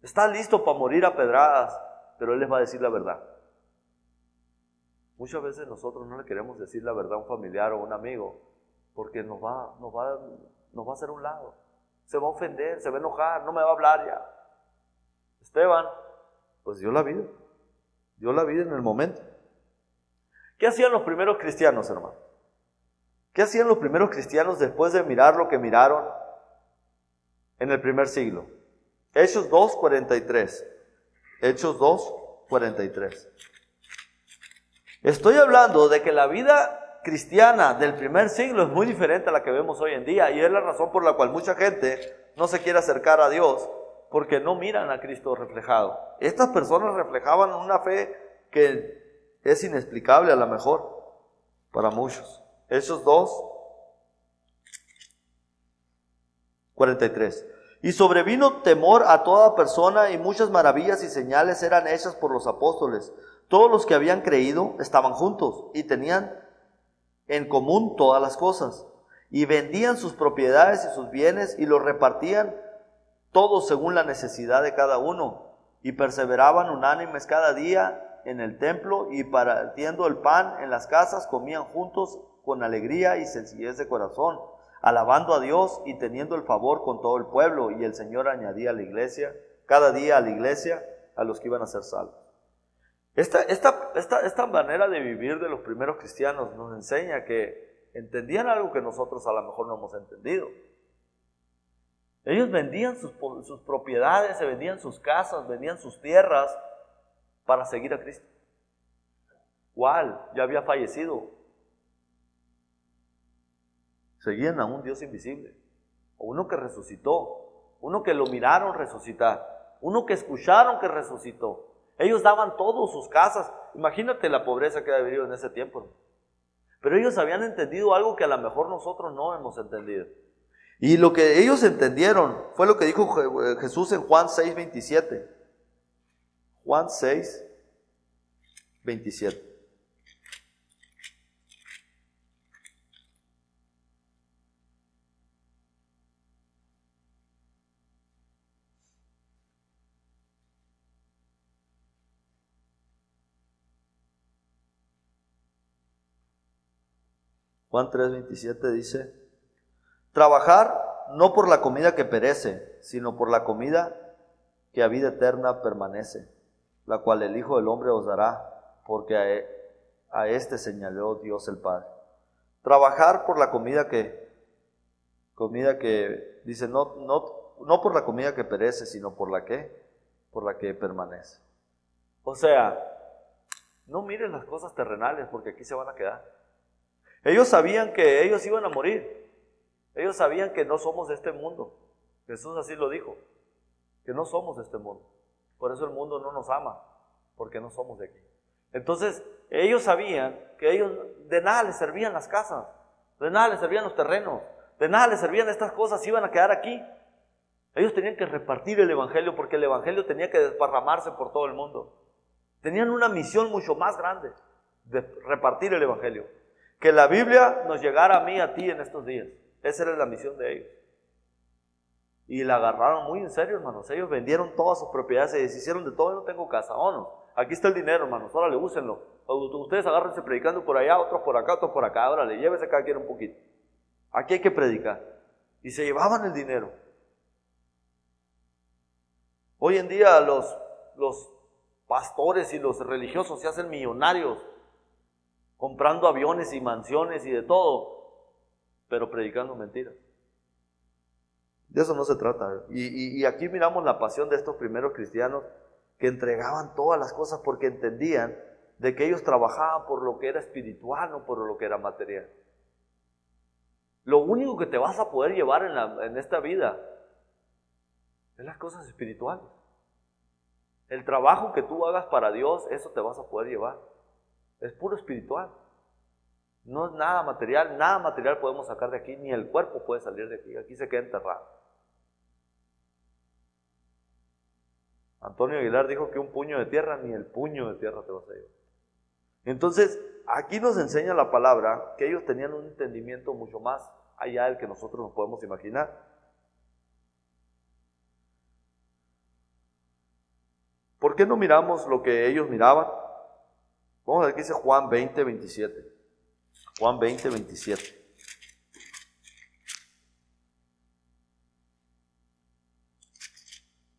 está listo para morir a pedradas, pero él les va a decir la verdad. Muchas veces nosotros no le queremos decir la verdad a un familiar o a un amigo, porque nos va a hacer un lado. Se va a ofender, se va a enojar, no me va a hablar ya. Esteban, pues dio la vida en el momento. ¿Qué hacían los primeros cristianos, hermano? ¿Qué hacían los primeros cristianos después de mirar lo que miraron en el primer siglo? Hechos 2:43. Hechos 2:43. Estoy hablando de que la vida cristiana del primer siglo es muy diferente a la que vemos hoy en día, y es la razón por la cual mucha gente no se quiere acercar a Dios, porque no miran a Cristo reflejado. Estas personas reflejaban una fe que es inexplicable a lo mejor para muchos. Hechos 2:43. Y sobrevino temor a toda persona, y muchas maravillas y señales eran hechas por los apóstoles. Todos los que habían creído estaban juntos y tenían en común todas las cosas, y vendían sus propiedades y sus bienes y los repartían todos según la necesidad de cada uno, y perseveraban unánimes cada día en el templo, y partiendo el pan en las casas comían juntos con alegría y sencillez de corazón, alabando a Dios y teniendo el favor con todo el pueblo. Y el Señor añadía a la iglesia, cada día a la iglesia, a los que iban a ser salvos. Esta manera de vivir de los primeros cristianos nos enseña que entendían algo que nosotros a lo mejor no hemos entendido. Ellos vendían sus propiedades, se vendían sus casas, vendían sus tierras para seguir a Cristo. ¿Cuál? Ya había fallecido. Seguían a un Dios invisible, uno que resucitó, uno que lo miraron resucitar, uno que escucharon que resucitó. Ellos daban todas sus casas. Imagínate la pobreza que había vivido en ese tiempo. Pero ellos habían entendido algo que a lo mejor nosotros no hemos entendido. Y lo que ellos entendieron fue lo que dijo Jesús en Juan 6:27. Juan 6:27. Juan 3:27 dice: trabajar no por la comida que perece, sino por la comida que a vida eterna permanece, la cual el Hijo del Hombre os dará, porque a este señaló Dios el Padre. Trabajar por la comida que dice, no por la comida que perece, sino por la que permanece. O sea, no miren las cosas terrenales, porque aquí se van a quedar. Ellos sabían que ellos iban a morir. Ellos sabían que no somos de este mundo. Jesús así lo dijo, que no somos de este mundo. Por eso el mundo no nos ama, porque no somos de aquí. Entonces, ellos sabían que ellos de nada les servían las casas, de nada les servían los terrenos, de nada les servían estas cosas, iban a quedar aquí. Ellos tenían que repartir el evangelio, porque el evangelio tenía que desparramarse por todo el mundo. Tenían una misión mucho más grande de repartir el evangelio. Que la Biblia nos llegara a mí, a ti en estos días. Esa era la misión de ellos. Y la agarraron muy en serio, hermanos. Ellos vendieron todas sus propiedades, se deshicieron de todo. Yo no tengo casa, ¿o no? Aquí está el dinero, hermanos. Órale, úsenlo. Ustedes agárrense predicando por allá, otros por acá, otros por acá. Órale, llévese cada quien un poquito. Aquí hay que predicar. Y se llevaban el dinero. Hoy en día los pastores y los religiosos se hacen millonarios comprando aviones y mansiones y de todo, pero predicando mentiras. De eso no se trata. Y aquí miramos la pasión de estos primeros cristianos que entregaban todas las cosas porque entendían de que ellos trabajaban por lo que era espiritual, no por lo que era material. Lo único que te vas a poder llevar en esta vida es las cosas espirituales. El trabajo que tú hagas para Dios, eso te vas a poder llevar. Es puro espiritual. No es nada material podemos sacar de aquí, ni el cuerpo puede salir de aquí, aquí se queda enterrado. Antonio Aguilar dijo que un puño de tierra, ni el puño de tierra te vas a llevar. Entonces, aquí nos enseña la palabra que ellos tenían un entendimiento mucho más allá del que nosotros nos podemos imaginar. ¿Por qué no miramos lo que ellos miraban? Vamos a ver qué dice Juan 20, 27. Juan 20, 27.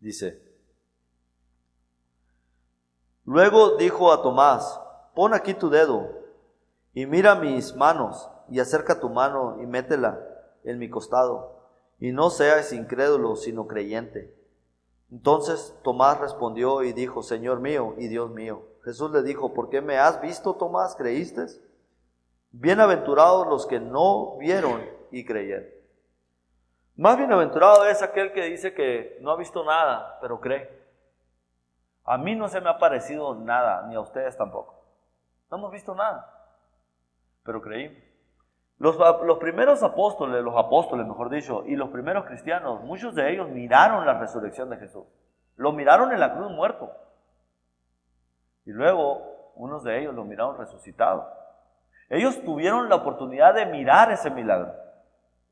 Dice: luego dijo a Tomás: pon aquí tu dedo y mira mis manos, y acerca tu mano y métela en mi costado, y no seas incrédulo sino creyente. Entonces Tomás respondió y dijo: Señor mío y Dios mío. Jesús le dijo: ¿por qué me has visto, Tomás? ¿Creíste? Bienaventurados los que no vieron y creyeron. Más bienaventurado es aquel que dice que no ha visto nada, pero cree. A mí no se me ha parecido nada, ni a ustedes tampoco. No hemos visto nada, pero creímos. Los primeros apóstoles, mejor dicho, y los primeros cristianos, muchos de ellos miraron la resurrección de Jesús. Lo miraron en la cruz muerto. Y luego, unos de ellos lo miraron resucitado. Ellos tuvieron la oportunidad de mirar ese milagro.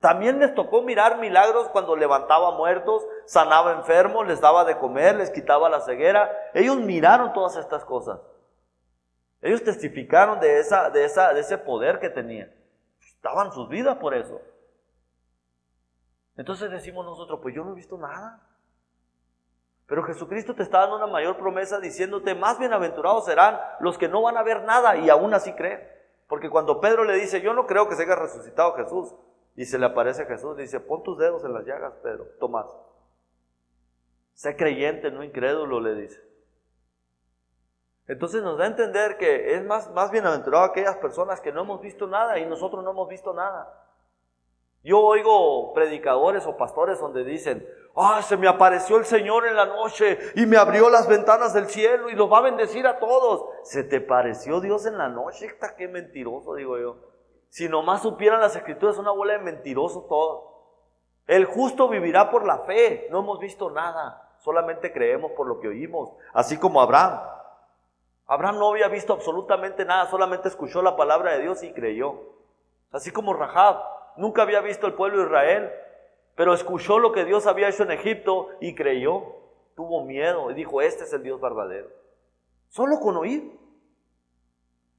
También les tocó mirar milagros cuando levantaba muertos, sanaba enfermos, les daba de comer, les quitaba la ceguera. Ellos miraron todas estas cosas. Ellos testificaron de ese poder que tenían. Daban sus vidas por eso. Entonces decimos nosotros: pues yo no he visto nada. Pero Jesucristo te está dando una mayor promesa diciéndote: más bienaventurados serán los que no van a ver nada y aún así creen. Porque cuando Pedro le dice: yo no creo que se haya resucitado Jesús, y se le aparece Jesús, dice: pon tus dedos en las llagas, Pedro, Tomás. Sé creyente, no incrédulo, le dice. Entonces nos da a entender que es más bienaventurado aquellas personas que no hemos visto nada y nosotros no hemos visto nada. Yo oigo predicadores o pastores donde dicen: se me apareció el Señor en la noche y me abrió las ventanas del cielo y los va a bendecir a todos. ¿Se te pareció Dios en la noche? ¡Qué mentiroso!, digo yo. Si nomás supieran las Escrituras, una bola de mentirosos todos. El justo vivirá por la fe. No hemos visto nada, solamente creemos por lo que oímos. Así como Abraham. Abraham no había visto absolutamente nada, solamente escuchó la palabra de Dios y creyó. Así como Rahab, nunca había visto el pueblo de Israel, pero escuchó lo que Dios había hecho en Egipto y creyó. Tuvo miedo y dijo: este es el Dios verdadero. Solo con oír.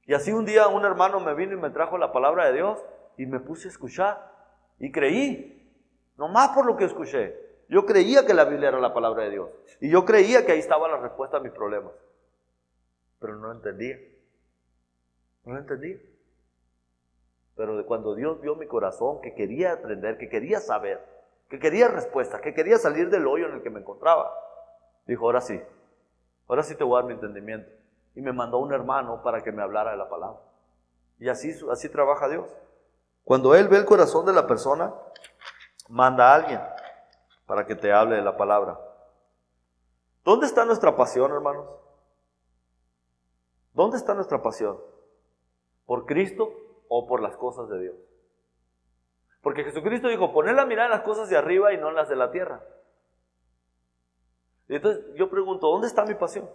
Y así un día un hermano me vino y me trajo la palabra de Dios y me puse a escuchar y creí, nomás por lo que escuché. Yo creía que la Biblia era la palabra de Dios y yo creía que ahí estaba la respuesta a mis problemas, pero no lo entendía. Pero cuando Dios vio mi corazón, que quería aprender, que quería saber, que quería respuestas, que quería salir del hoyo en el que me encontraba, dijo: ahora sí te voy a dar mi entendimiento. Y me mandó un hermano para que me hablara de la palabra. Y así trabaja Dios. Cuando Él ve el corazón de la persona, manda a alguien para que te hable de la palabra. ¿Dónde está nuestra pasión, hermanos? ¿Dónde está nuestra pasión? ¿Por Cristo o por las cosas de Dios? Porque Jesucristo dijo: poned la mirada en las cosas de arriba y no en las de la tierra. Y entonces yo pregunto: ¿dónde está mi pasión?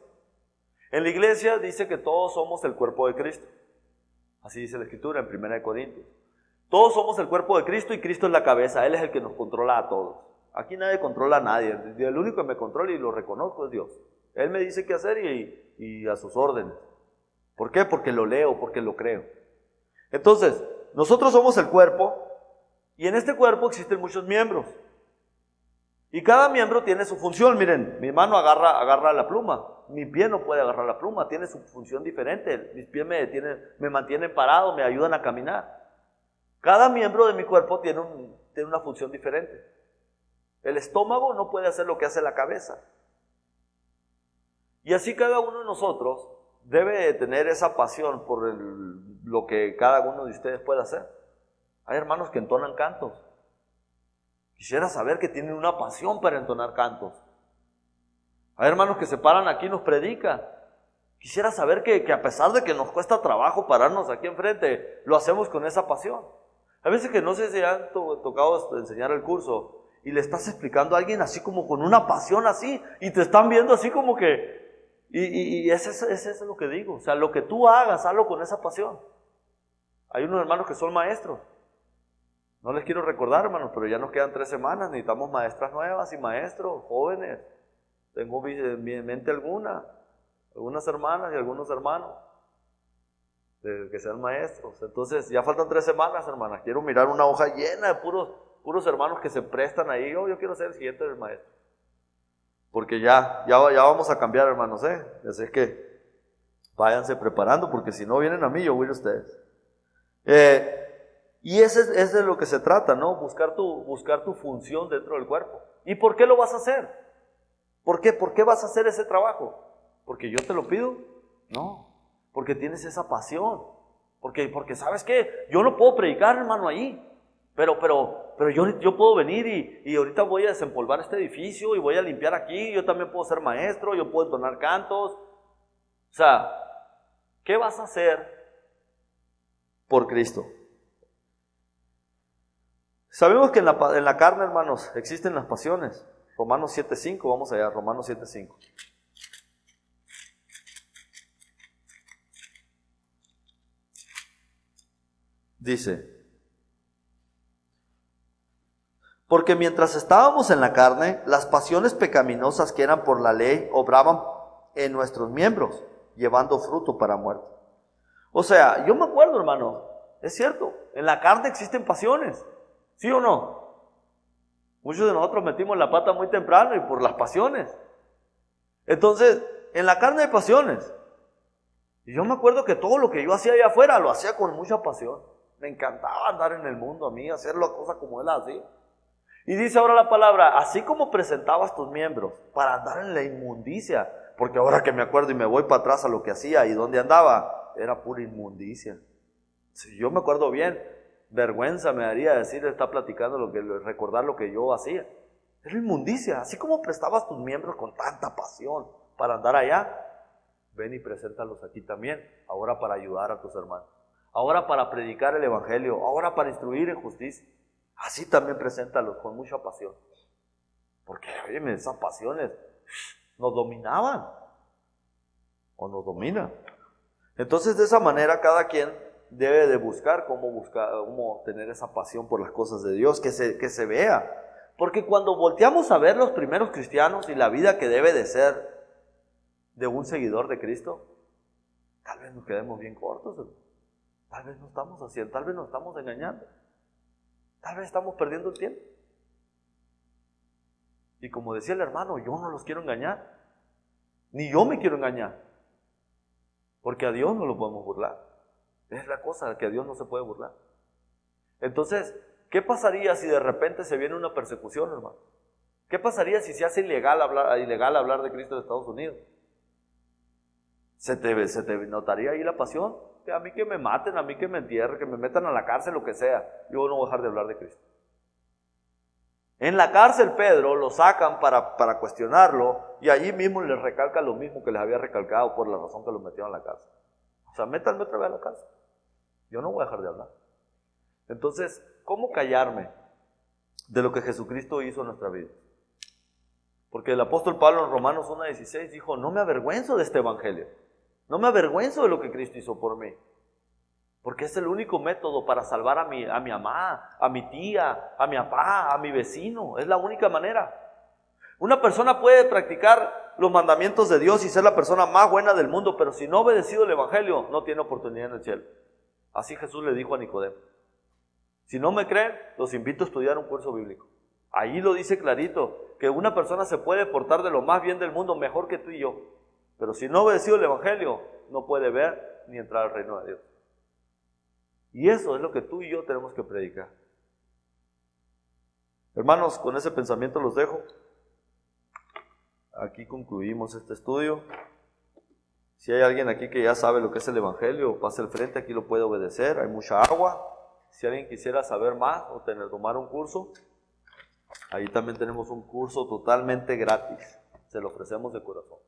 En la iglesia dice que todos somos el cuerpo de Cristo. Así dice la Escritura en 1 Corintios. Todos somos el cuerpo de Cristo y Cristo es la cabeza. Él es el que nos controla a todos. Aquí nadie controla a nadie. El único que me controla y lo reconozco es Dios. Él me dice qué hacer y a sus órdenes. ¿Por qué? Porque lo leo, porque lo creo. Entonces, nosotros somos el cuerpo y en este cuerpo existen muchos miembros. Y cada miembro tiene su función. Miren, mi mano agarra la pluma. Mi pie no puede agarrar la pluma, tiene su función diferente. Mis pies me mantienen parado, me ayudan a caminar. Cada miembro de mi cuerpo tiene una función diferente. El estómago no puede hacer lo que hace la cabeza. Y así cada uno de nosotros debe tener esa pasión por lo que cada uno de ustedes puede hacer. Hay hermanos que entonan cantos. Quisiera saber que tienen una pasión para entonar cantos. Hay hermanos que se paran aquí y nos predican. Quisiera saber que a pesar de que nos cuesta trabajo pararnos aquí enfrente, lo hacemos con esa pasión. A veces que no sé si han tocado enseñar el curso y le estás explicando a alguien así como con una pasión así y te están viendo así como que... Y eso es lo que digo. O sea, lo que tú hagas, hazlo con esa pasión. Hay unos hermanos que son maestros. No les quiero recordar, hermanos, pero ya nos quedan 3 semanas. Necesitamos maestras nuevas y maestros jóvenes. Tengo en mi mente algunas hermanas y algunos hermanos que sean maestros. Entonces ya faltan 3 semanas, hermanas. Quiero mirar una hoja llena de puros hermanos que se prestan ahí. Yo quiero ser el siguiente del maestro. Porque ya vamos a cambiar, hermanos, Así es que váyanse preparando, porque si no vienen a mí, yo voy a ir a ustedes. Y ese es de lo que se trata, ¿no? Buscar tu función dentro del cuerpo. ¿Y por qué lo vas a hacer? ¿Por qué? ¿Por qué vas a hacer ese trabajo? ¿Porque yo te lo pido? No, porque tienes esa pasión. Porque ¿sabes qué? Yo no puedo predicar, hermano, ahí. Pero yo puedo venir y ahorita voy a desempolvar este edificio y voy a limpiar aquí. Yo también puedo ser maestro, yo puedo entonar cantos. O sea, ¿qué vas a hacer por Cristo? Sabemos que en la carne, hermanos, existen las pasiones. Romanos 7:5, vamos allá, Romanos 7:5. Dice: porque mientras estábamos en la carne, las pasiones pecaminosas que eran por la ley obraban en nuestros miembros, llevando fruto para muerte. O sea, yo me acuerdo, hermano, es cierto, en la carne existen pasiones, ¿sí o no? Muchos de nosotros metimos la pata muy temprano y por las pasiones. Entonces, en la carne hay pasiones. Y yo me acuerdo que todo lo que yo hacía allá afuera, lo hacía con mucha pasión. Me encantaba andar en el mundo a mí, hacer las cosas como él hacía. Y dice ahora la palabra, así como presentabas tus miembros para andar en la inmundicia, porque ahora que me acuerdo y me voy para atrás a lo que hacía y dónde andaba, era pura inmundicia. Si yo me acuerdo bien, vergüenza me daría decir, está platicando recordar lo que yo hacía. Era inmundicia, así como prestabas tus miembros con tanta pasión para andar allá, ven y preséntalos aquí también, ahora para ayudar a tus hermanos, ahora para predicar el evangelio, ahora para instruir en justicia. Así también preséntalos con mucha pasión. Porque, oye, esas pasiones nos dominaban. O nos dominan. Entonces, de esa manera, cada quien debe de buscar cómo tener esa pasión por las cosas de Dios, que se vea. Porque cuando volteamos a ver los primeros cristianos y la vida que debe de ser de un seguidor de Cristo, tal vez nos quedemos bien cortos. Tal vez no estamos haciendo, tal vez nos estamos engañando. Tal vez estamos perdiendo el tiempo. Y como decía el hermano, yo no los quiero engañar. Ni yo me quiero engañar. Porque a Dios no lo podemos burlar. Es la cosa, que a Dios no se puede burlar. Entonces, ¿qué pasaría si de repente se viene una persecución, hermano? ¿Qué pasaría si se hace ilegal hablar de Cristo en Estados Unidos? ¿Se te notaría ahí la pasión? Que a mí que me maten, a mí que me entierren, que me metan a la cárcel, lo que sea. Yo no voy a dejar de hablar de Cristo. En la cárcel Pedro lo sacan para cuestionarlo y allí mismo les recalca lo mismo que les había recalcado por la razón que lo metieron a la cárcel. O sea, métanme otra vez a la cárcel. Yo no voy a dejar de hablar. Entonces, ¿cómo callarme de lo que Jesucristo hizo en nuestra vida? Porque el apóstol Pablo en Romanos 1:16 dijo, no me avergüenzo de este evangelio. No me avergüenzo de lo que Cristo hizo por mí. Porque es el único método para salvar a mi mamá, a mi tía, a mi papá, a mi vecino. Es la única manera. Una persona puede practicar los mandamientos de Dios y ser la persona más buena del mundo, pero si no ha obedecido el evangelio, no tiene oportunidad en el cielo. Así Jesús le dijo a Nicodemo. Si no me creen, los invito a estudiar un curso bíblico. Ahí lo dice clarito, que una persona se puede portar de lo más bien del mundo, mejor que tú y yo. Pero si no ha obedecido el evangelio, no puede ver ni entrar al reino de Dios. Y eso es lo que tú y yo tenemos que predicar. Hermanos, con ese pensamiento los dejo. Aquí concluimos este estudio. Si hay alguien aquí que ya sabe lo que es el evangelio, pase al frente, aquí lo puede obedecer. Hay mucha agua. Si alguien quisiera saber más o tomar un curso, ahí también tenemos un curso totalmente gratis. Se lo ofrecemos de corazón.